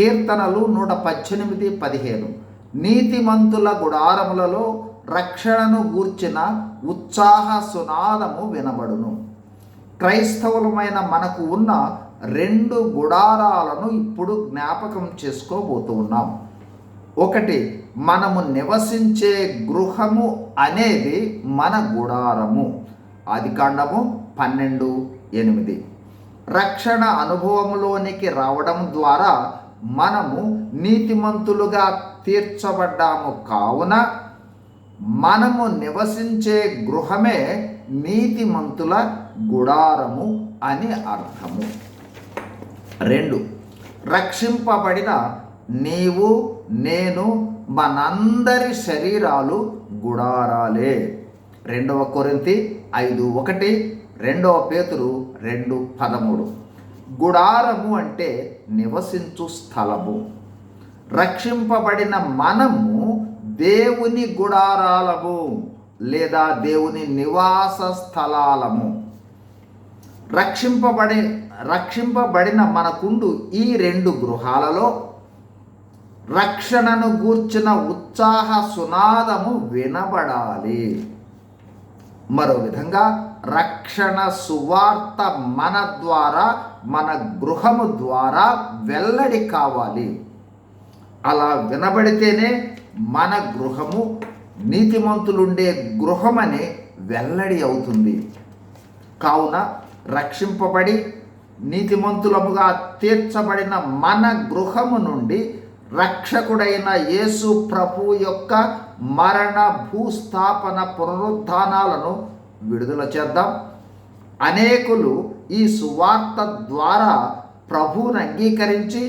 కీర్తనలు 118:15 నీతిమంతుల గుడారములలో రక్షణను గూర్చిన ఉత్సాహ సునాదము వినబడును. క్రైస్తవులమైన మనకు ఉన్న 2 గుడారాలను ఇప్పుడు జ్ఞాపకం చేసుకోబోతూ ఉన్నాం. ఒకటి, మనము నివసించే గృహము అనేది మన గుడారము. ఆదికాండము 12:8. రక్షణ అనుభవంలోనికి రావడం ద్వారా మనము నీతిమంతులుగా తీర్చబడ్డాము. కావున మనము నివసించే గృహమే నీతిమంతుల గుడారము అని అర్థము. 2, రక్షింపబడిన నీవు నేను మనందరి శరీరాలు గుడారాలే. 2 కొరింథీ 5:1, 2 పేతురు 2:13. గుడారము అంటే నివసించు స్థలము. రక్షింపబడిన మనము దేవుని గుడారాలము లేదా దేవుని నివాస స్థలాలము. రక్షింపబడిన మనకుండు ఈ 2 గృహాలలో రక్షణను గూర్చిన ఉత్సాహ సునాదము వినబడాలి. మరో విధంగా రక్షణ సువార్త మన ద్వారా, మన గృహము ద్వారా వెల్లడి కావాలి. అలా వినబడితేనే మన గృహము నీతిమంతులుండే గృహమని వెల్లడి అవుతుంది. కావున రక్షింపబడి నీతిమంతులముగా తీర్చబడిన మన గృహము నుండి రక్షకుడైన యేసు ప్రభు యొక్క మరణ, భూస్థాపన, పునరుద్ధానాలను విడుదల చేద్దాం. అనేకులు ఈ సువార్త ద్వారా ప్రభువును అంగీకరించి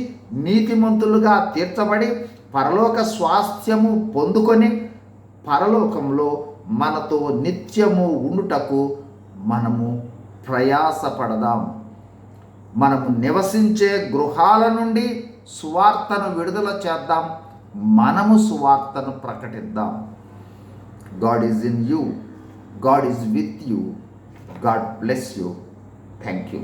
నీతిమంతులుగా తీర్చబడి పరలోక స్వాస్థ్యము పొందుకొని పరలోకంలో మనతో నిత్యము ఉండుటకు మనము ప్రయాసపడదాం. మనము నివసించే గృహాల నుండి సువార్తను విడుదల చేద్దాం. మనము సువార్తను ప్రకటిద్దాం. God is in you. God is with you. God bless you. Thank you.